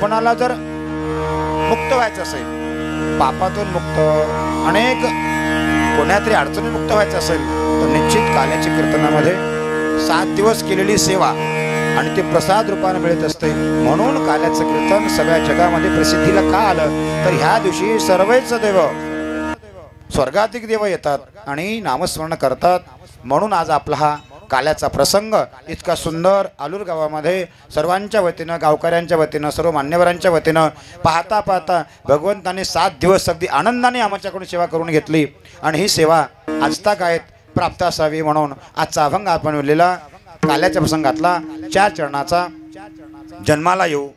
आपणाला जर मुक्त व्हायचं असेल, पापातून मुक्त, अनेक कोण्यातरी अडचणी मुक्त व्हायचं असेल तर निश्चित काल्याच्या कीर्तनामध्ये 7 दिवस केलेली सेवा आणि ते प्रसाद रूपाने मिळत असते. म्हणून काल्याचं कीर्तन सगळ्या जगामध्ये प्रसिद्धीला का आलं तर ह्या दिवशी सर्वच देव, स्वर्गाधिक देव येतात आणि नामस्मरण करतात. म्हणून आज आपला हा काल्याचा प्रसंग इतका सुंदर आलूर गावामध्ये सर्वांच्या वतीनं, गावकऱ्यांच्या वतीनं, सर्व मान्यवरांच्या वतीनं पाहता पाहता भगवंताने 7 दिवस अगदी आनंदाने आमच्याकडून सेवा करून घेतली. आणि ही सेवा आजतागायत प्राप्त असावी म्हणून आजचा अभंग आपण लिहिलेला काल्याच्या प्रसंगातला 4 चरणाचा. जन्माला येऊ,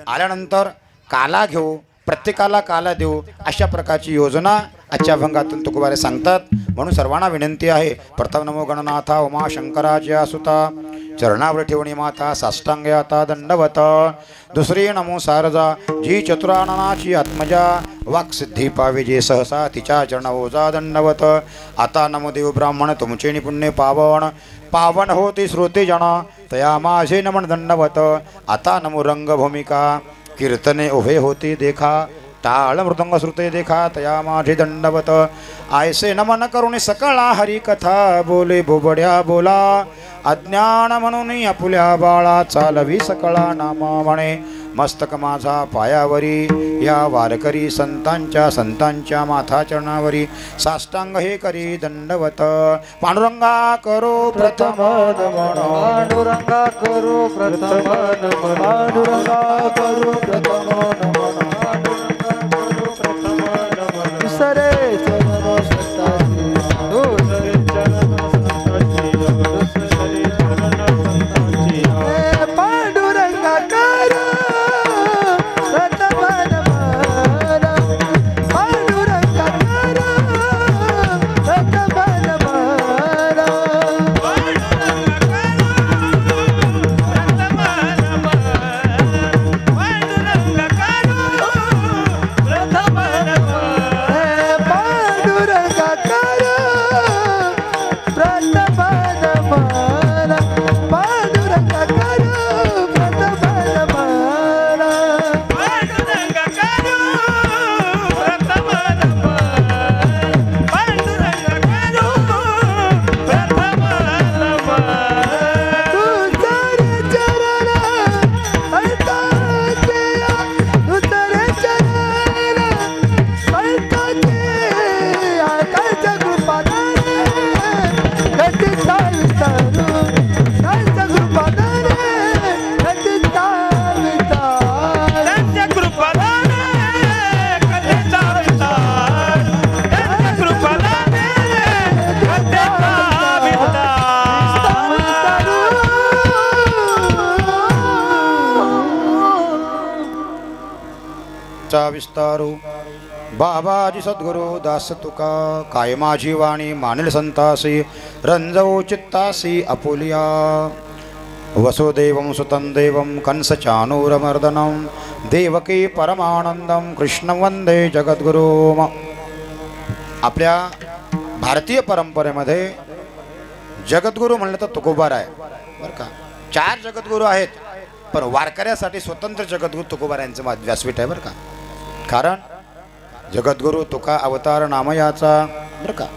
आल्यानंतर काला घेऊ, प्रत्येकाला काला देऊ, अशा प्रकारची योजना आजच्या अभंगातून तुकोबारे सांगतात. म्हणून सर्वांना विनंती आहे, प्रथम नमो गणनाथा उमा शंकराच्या सुता, चरणावर ठेवणी माता साष्टांग आता दंडवत. दुसरी नमो सारजा जी चतुराननाची आत्मजा, वाक्सिद्धी पावे जे सहसा तिच्या चरण ओजा दंडवत. आता नमो देव ब्राह्मण तुमचे निपुण्य पावन, पावन होती श्रोते जन तया माझे नमन दंडवत. आता नमो रंगभूमिका कीर्तने उभे होती देखा, टाळ मृदंग श्रुते देखा तया माझे दंडवत. आयसे नमन करुणी सकळा हरी कथा, बोले बोबड्या बोला अज्ञान म्हणून आपुल्या बाळा, चालवी सकळा नाम म्हणे मस्तक माझा पायावरी. या वारकरी संतांच्या माथा चरणावरी, साष्टांग हे करी दंडवत. पांडुरंगा करो प्रथम नमन, पांडुरंगा करो प्रथम नमन, पांडुरंगा करो प्रथम नमन, दुसरे चरण संतांची, दुसरे चरण संतांची, दुसरे चरण संतांची. पांडुरंगा करो प्रथम नमन, पांडुरंगा करो प्रथम नमन, विस्तारू. बाबाजी सद्गुरु दास तुका, काय माझी वाणी मानिल संतासी, रंजवो चित्तासी अपुलिया. वसुदेवं सुतं देवं कंसचाणूरमर्दनं, देवकी परमानंदं कृष्ण वंदे जगद्गुरुम. आपल्या भारतीय परंपरेमध्ये जगद्गुरु म्हणलं तर तुकोबार आहे बरं का. 4 जगद्गुरु आहेत, पण वारकऱ्यासाठी स्वतंत्र जगद्गुरु तुकोबारायांचं व्यासपीठ आहे बरं का. कारण जगद्गुरु तुका अवतार नामयाचा बरं का,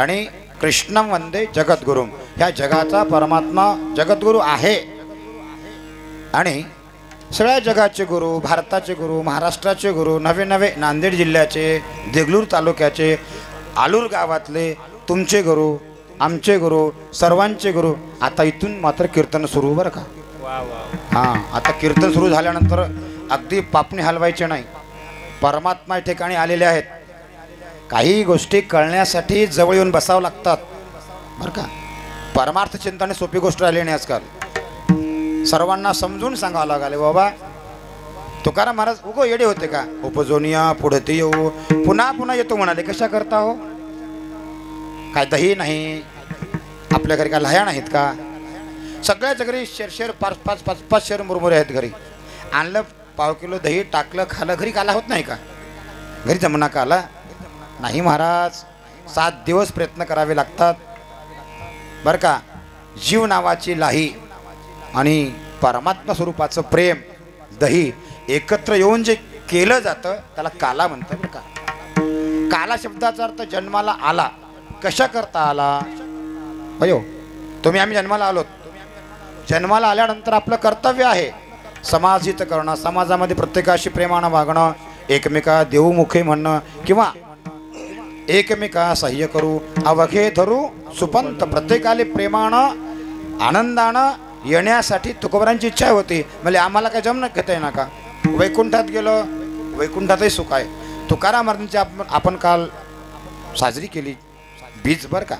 आणि कृष्ण वंदे जगद्गुरु, ह्या जगाचा परमात्मा जगद्गुरु आहे. आणि सगळ्या जगाचे गुरु, भारताचे गुरु, महाराष्ट्राचे गुरु, नवे नवे नांदेड जिल्ह्याचे, देगलूर तालुक्याचे, आलूर गावातले तुमचे गुरु, आमचे गुरु, सर्वांचे गुरु. आता इथून मात्र कीर्तन सुरू बरं का. हां, आता कीर्तन सुरू झाल्यानंतर अगदी पापणी हलवायचे नाही. परमात्मा ठिकाणी आलेले आहेत. काही गोष्टी कळण्यासाठी जवळ येऊन बसावं लागतात बरं का. परमार्थ चिंतन सोपी गोष्ट राहिली नाही आजकाल. सर्वांना समजून सांगावं लागले बाबा. तुकाराम महाराज उगो येडे होते का, उपजोनिया पुढते येऊ पुन्हा पुन्हा येतो म्हणाले. कशा करता हो? काय दही नाही आपल्या घरी? का लह्या नाहीत का? सगळ्याच घरी शेर 5 शेर मुरमुरे आहेत घरी. आणलं पाव किलो दही, टाकलं, खालं, घरी काला होत नाही का? घरी जमना काला नाही महाराज. 7 दिवस प्रयत्न करावे लागतात बरं का. जीव नावाची लाही आणि परमात्मा स्वरूपाचं प्रेम दही एकत्र येऊन जे केलं जातं त्याला काला म्हणतात बरं का. काला शब्दाचा अर्थ जन्माला आला. कशा करता आला अयो तुम्ही आम्ही जन्माला आलोत. जन्माला आल्यानंतर आपलं कर्तव्य आहे समाजित करणं, समाजामध्ये प्रत्येकाशी प्रेमानं वागणं, एकमेका देऊमुखे म्हणणं किंवा एकमेका सह्य करू अवघे धरू सुपंत. प्रत्येकाले प्रेमानं आनंदानं येण्यासाठी तुकोबरांची इच्छा होती. म्हणजे आम्हाला काय जमणं घेता येणार का. वैकुंठात गेलं, वैकुंठातही सुख आहे. तुकाराम महाराजांची आपण काल साजरी केली बीज बरं का.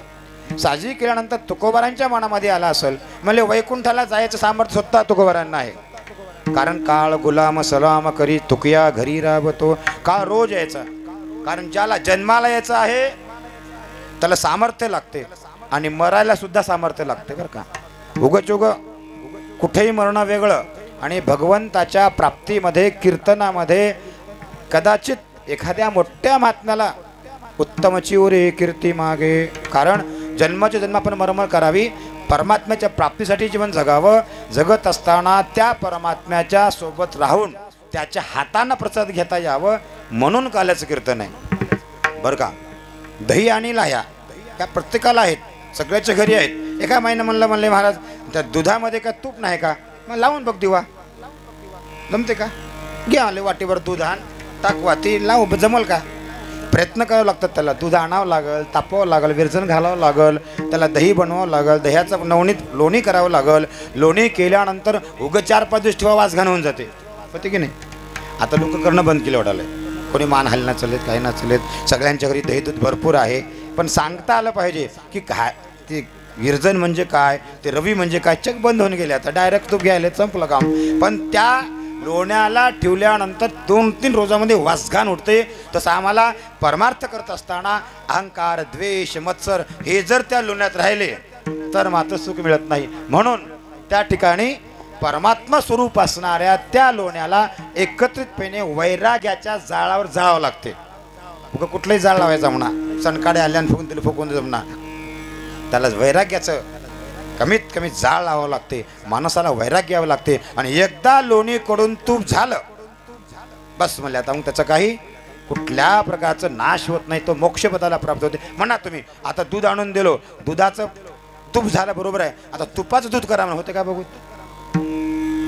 साजरी केल्यानंतर तुकोबारांच्या मनामध्ये आला असेल म्हणजे वैकुंठाला जायचं सामर्थ्य स्वतः तुकोबारांना आहे. कारण काळ गुलाम सलाम करी तुकया घरी राबतो. काळ रोज यायचा. कारण ज्याला जन्माला यायचं आहे त्याला सामर्थ्य लागते आणि मरायला सुद्धा सामर्थ्य लागते बरं का. उगच कुठेही मरणं वेगळं आणि भगवंताच्या प्राप्तीमध्ये कीर्तनामध्ये कदाचित एखाद्या मोठ्या महात्म्याला उत्तमची उरे कीर्ती मागे. कारण जन्माचे जन्म आपण मरमर करावी, परमात्म्याच्या प्राप्तीसाठी जीवन जगावं. जगत असताना त्या परमात्म्याच्या सोबत राहून त्याच्या हातानं प्रसाद घेता यावं म्हणून काल्याचं कीर्तन आहे बरं का. दही आणि लाह्या त्या प्रत्येकाला आहेत, सगळ्याच्या घरी आहेत. एका महिना म्हणले महाराज त्या दुधामध्ये का तूप नाही का, मग लावून बघ दिवा जमते का. घ्या आले वाटीवर दूध आण टाक वाटी लावू जमल का. प्रयत्न करावं लागतात त्याला. दूध आणावं लागल, तापवावं लागल, विरजण घालावं लागल, त्याला दही बनवावं लागल, दह्याचं नवनीत लोणी करावं लागल. लोणी केल्यानंतर उगं 4-5 दिवस ठेवा वास घाण होऊन जाते होते की नाही. आता लोक करणं बंद केलं वाटायला. कोणी मान हलना चलेत काही ना चलेत. सगळ्यांच्या घरी दही दूध भरपूर आहे पण सांगता आलं पाहिजे की काय ते विरजण म्हणजे काय, ते रवी म्हणजे काय. चक बंद होऊन गेले. आता डायरेक्ट तूप घ्यायला संपलं काम. पण त्या लोण्याला ठेवल्यानंतर 2-3 रोजामध्ये वासघाण उठते. तसं आम्हाला परमार्थ करत असताना अहंकार द्वेष मत्सर हे जर त्या लोण्यात राहिले तर मात्र सुख मिळत नाही. म्हणून त्या ठिकाणी परमात्मा स्वरूप असणाऱ्या त्या लोण्याला एकत्रितपणे वैराग्याच्या जाळावर जाळावं लागते. कुठलंही जाळ लावायचं म्हणा, सणकाडे आल्यानं फुकून दिलं फुकून जमणार. त्याला वैराग्याचं कमीत कमी जाळ लावावं लागते, माणसाला वैराग्य यावं लागते. आणि एकदा लोणीकडून तूप झालं बस म्हणले आता मग त्याचं काही कुठल्या प्रकारचं नाश होत नाही, तो मोक्षपदाला प्राप्त होते. म्हणा तुम्ही आता दूध आणून दिलो, दुधाचं तूप झालं बरोबर आहे, आता तुपाचं दूध करा म्हणा, होते का बघू.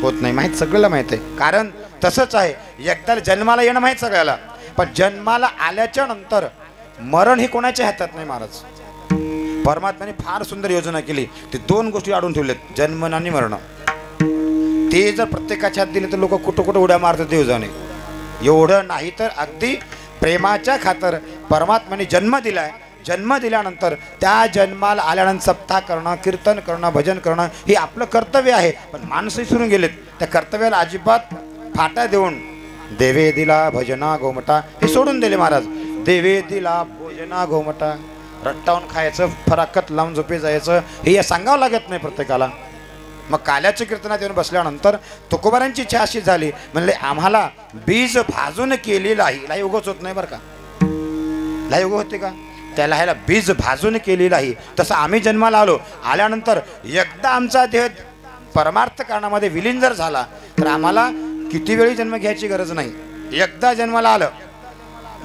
होत नाही. माहीत सगळ्याला माहीत आहे. कारण तसंच आहे. एकदा जन्माला येणं माहीत सगळ्याला, पण जन्माला आल्याच्या नंतर मरण हे कोणाच्या हातात नाही. महाराज परमात्म्याने फार सुंदर योजना केली. ते 2 गोष्टी आडून ठेवलेत, जन्म आणि मरण. ते जर प्रत्येकाच्या हात दिले तर लोक कुठं कुठं उड्या मारतात देवजाने. एवढं नाही तर अगदी प्रेमाच्या खातर परमात्म्याने जन्म दिलाय. जन्म दिल्यानंतर त्या जन्माला आल्यानंतर सप्ताह करणं, कीर्तन करणं, भजन करणं हे आपलं कर्तव्य आहे. पण माणसं विसरून गेलेत. त्या कर्तव्याला अजिबात फाटा देऊन देवे दिला भजना गोमटा हे सोडून दिले महाराज. देवे दिला भोजना गोमटा रट्टावून खायचं, फराकत लावून झोपे जायचं हे सांगावं लागत नाही प्रत्येकाला. मग काल्याच्या कीर्तनात येऊन बसल्यानंतर तुकोबारांची इच्छा अशी झाली म्हणले आम्हाला बीज भाजून केली लाही उगवच होत नाही बरं का. लाही उगव होते का, त्याला ह्याला बीज भाजून केलेलं आहे. तसं आम्ही जन्माला आलो, आल्यानंतर एकदा आमचा देह परमार्थ कारणामध्ये विलीन जर झाला तर आम्हाला किती वेळी जन्म घ्यायची गरज नाही. एकदा जन्माला आलं,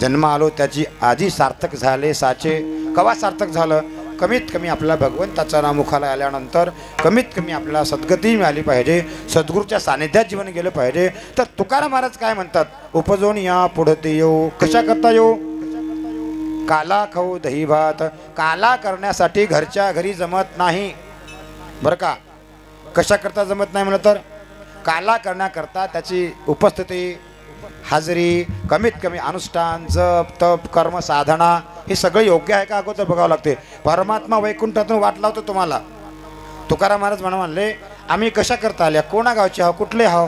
जन्म आलो त्याची आधी सार्थक झाले साचे. कवा सार्थक झालं, कमीत कमी आपल्याला भगवंताच्या नामुखाला आल्यानंतर कमीत कमी आपल्याला सद्गती मिळाली पाहिजे, सद्गुरूच्या सानिध्यात जीवन गेलं पाहिजे. तर तुकाराम महाराज काय म्हणतात, उपजून या पुढते येऊ. कशा करता येऊ, काला खाऊ दही भात. काला करण्यासाठी घरच्या घरी जमत नाही बरं का. कशा करता जमत नाही म्हणलं तर काला करण्याकरता त्याची उपस्थिती, हाजरी, कमीत कमी अनुष्ठान, जप तप कर्म साधना हे सगळं योग्य आहे का अगोदर बघावं लागते. परमात्मा वैकुंठातून वाट लावतो तुम्हाला. तुकाराम महाराज म्हणले आम्ही कशा करता आल्या, कोणा गावचे आहो, कुठले आहो.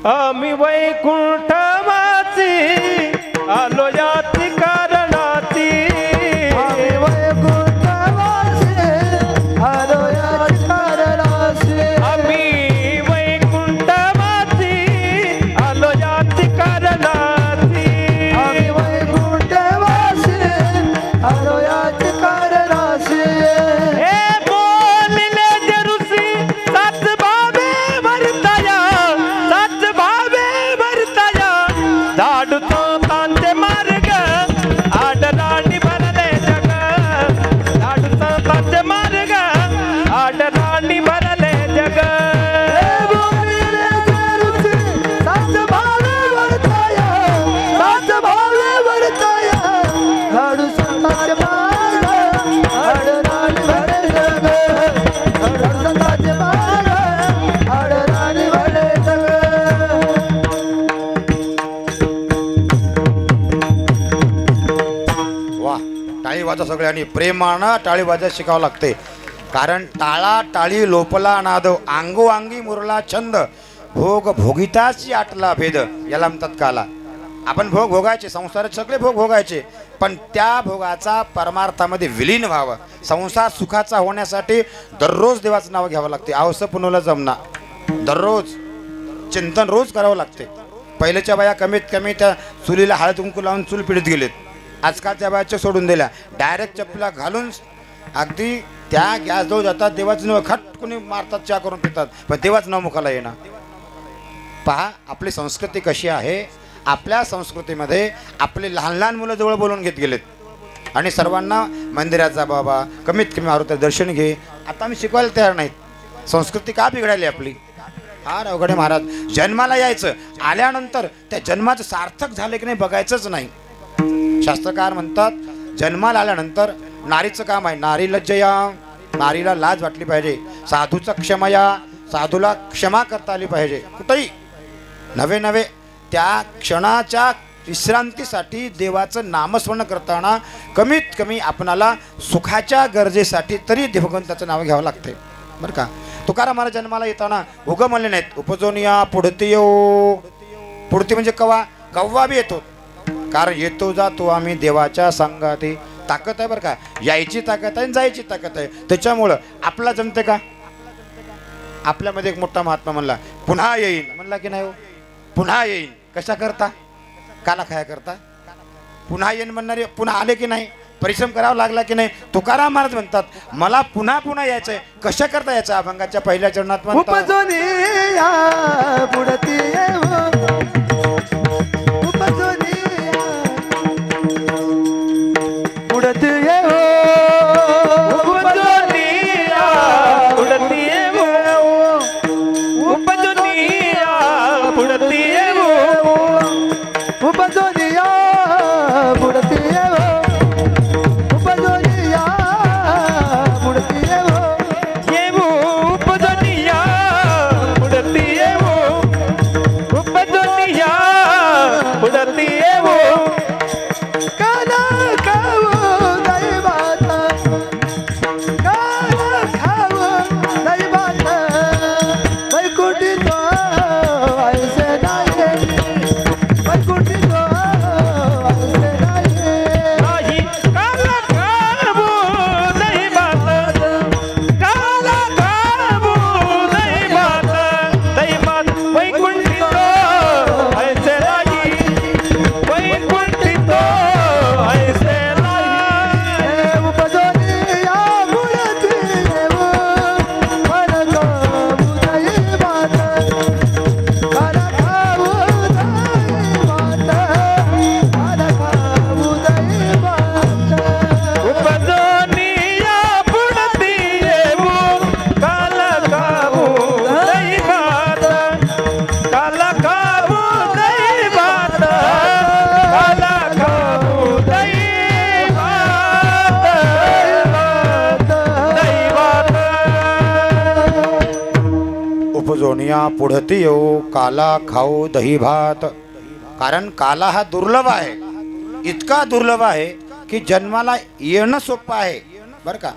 आम्ही वैकुंठवासी आलो याती कारणाती. आम्ही वैकुंठवासी आलो याती कारणाती. आम्ही वैकुंठवासी आलो याती कारणाती. आम्ही वैकुंठवासी आलो याती कारणाती. हे बोलले जरुसी सात बाबे भरताया, सात सगळ्यांनी प्रेमानं टाळी वाजत शिकावं लागते. कारण टाळा टाळी लोपला नाद, अंगोअंगी मुरला छंद, भोग भोगिताची आटला भेद, याला म्हणतात काला. आपण भोग भोगायचे, संसारात सगळे भोग भोगायचे, पण त्या भोगाचा परमार्थामध्ये विलीन व्हावं. संसार सुखाचा होण्यासाठी दररोज देवाचं नाव घ्यावं लागते. आवस पुनवला जमना, दररोज चिंतन रोज करावं लागते. पहिल्याच्या बाया कमीत कमी त्या चुलीला हळद कुंकू लावून चूल पिढीत गेलेत. आजकाल त्या बायाच्या सोडून दिल्या, डायरेक्ट चपला घालून अगदी त्या गॅसजवळ जातात, देवाचं नाव खट कोणी मारतात, चहा करून पितात, पण देवाचं नाव मुखाला येणार. पहा आपली संस्कृती कशी आहे. आपल्या संस्कृतीमध्ये आपले लहान लहान मुलं जवळ बोलून घेत गेलेत आणि सर्वांना मंदिरात जा बाबा, कमीत कमी मारुती दर्शन घे. आता आम्ही शिकवायला तयार नाहीत. संस्कृती का बिघडायली आपली? हा अवघडे महाराज. जन्माला यायचं, आल्यानंतर त्या जन्माचं सार्थक झालं की नाही बघायचंच नाही. शास्त्रकार म्हणतात जन्माला आल्यानंतर नारीचं काम आहे नारी लज्जया, नारीला लाज वाटली पाहिजे. साधूचा क्षमया, साधूला क्षमा करता आली पाहिजे. कुठेही नवे नवे त्या क्षणाच्या विश्रांतीसाठी देवाचं नामस्मरण करताना कमीत कमी आपणाला सुखाच्या गरजेसाठी तरी भगवंताचं नाव घ्यावं लागते बरं का. तुकाराम महाराज जन्माला येताना उगं म्हणले नाहीत उपजोनिया पुढती येऊ. पुढती म्हणजे कवा, कव्वा बी येतो. कारण येतो जातो आम्ही देवाच्या संगाती. ताकद आहे बरं का, यायची ताकद आहे, जायची ताकद आहे. त्याच्यामुळं आपला जमते का? आपल्यामध्ये एक मोठा महात्मा म्हणला पुन्हा येईन, म्हणला की नाही हो, पुन्हा येईन. कशा करता? काला खाया करता. पुन्हा येईन म्हणणारे पुन्हा आले की नाही, परिश्रम करावा लागला की नाही. तुकाराम महाराज म्हणतात मला पुन्हा पुन्हा यायचंय. कशा करता यायचं? अभंगाच्या पहिल्या चरणात म्हणतात पुढती येऊ काला खाऊ दही भात. कारण काला हा दुर्लभ आहे, इतका दुर्लभ आहे की जन्माला येणं सोपं आहे बरं का.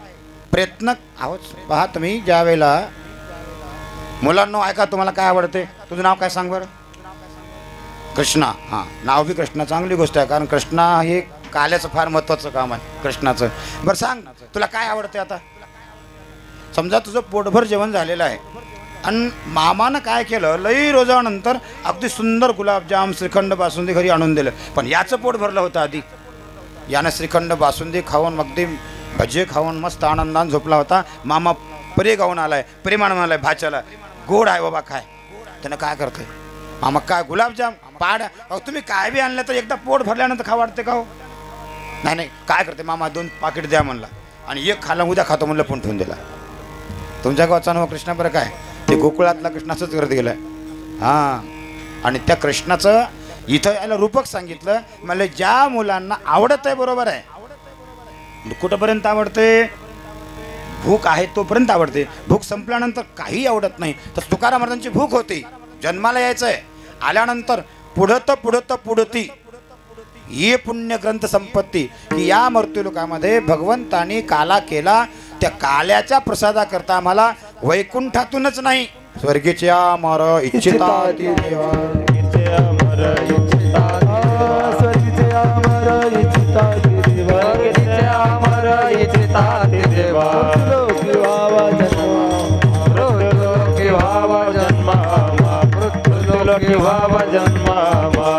प्रयत्न आहोत. पहा तुम्ही ज्या वेळेला मुलांना ऐका, तुम्हाला काय आवडते? तुझं नाव काय सांग बरं? कृष्णा. हां, नाव बी कृष्णा चांगली गोष्ट आहे, कारण कृष्णा हे काल्याचं फार महत्त्वाचं काम आहे कृष्णाचं. बरं सांग तुला काय आवडते? आता समजा तुझं पोटभर जेवण झालेलं आहे आणि मामानं काय केलं, लई रोजानंतर अगदी सुंदर गुलाबजाम श्रीखंड बासुंदी घरी आणून दिलं, पण याचं पोट भरलं होतं आधी. यानं श्रीखंड बासुंदी खाऊन अगदी भजे खाऊन मस्त आनंदाने झोपला होता. मामा परे गाऊन आलाय, प्रेमानं म्हणालाय भाच्याला गोड आहे बाबा काय. त्यानं काय करतंय मामा, काय गुलाबजाम पाड. अहो तुम्ही काय बी आणलं तर एकदा पोट भरल्यानंतर खा वाटते का हो? नाही नाही, काय करते मामा 2 पाकिट द्या म्हणला आणि एक खाला उद्या खातो म्हणलं, पण ठेवून दिला. तुमच्या गावचा नाव कृष्णा बरं काय, ते गोकुळातला कृष्णाचंच करत गेलं. हां, आणि त्या कृष्णाचं इथं याला रूपक सांगितलं. म्हणजे ज्या मुलांना आवडत आहे बरोबर आहे, कुठंपर्यंत आवडते? भूक आहे तोपर्यंत आवडते. भूक संपल्यानंतर काही आवडत नाही. तर तुकाराम महाराजांची भूक होती, जन्माला यायचं आहे, आल्यानंतर पुढत पुढती ही पुण्य ग्रंथ संपत्ती की या मृत्यूलोकामध्ये भगवंतानी काला केला, त्या काल्याच्या प्रसादाकरता आम्हाला वैकुंठातूनच नाही स्वर्गीचे अमर इच्छिता देवा, स्वर्गीचे अमर इच्छिता देवा, स्वर्गीचे अमर इच्छिता देवा, स्वर्गीचे अमर इच्छिता देवा, मृत्युलोकी व्हावा जन्म, मृत्युलोकी व्हावा जन्म, मृत्युलोकी व्हावा जन्म,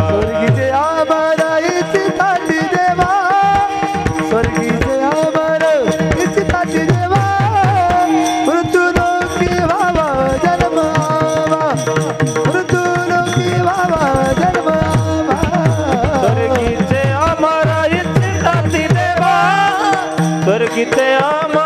स्वर्गीचे अमर इच्छिता देवा, स्वर्गीचे अमर इच्छिता देवा, मृत्युलोकी व्हावा जन्म, मृत्युलोकी व्हावा जन्म, स्वर्गीचे अमर इच्छिता देवा, स्वर्गीचे अमर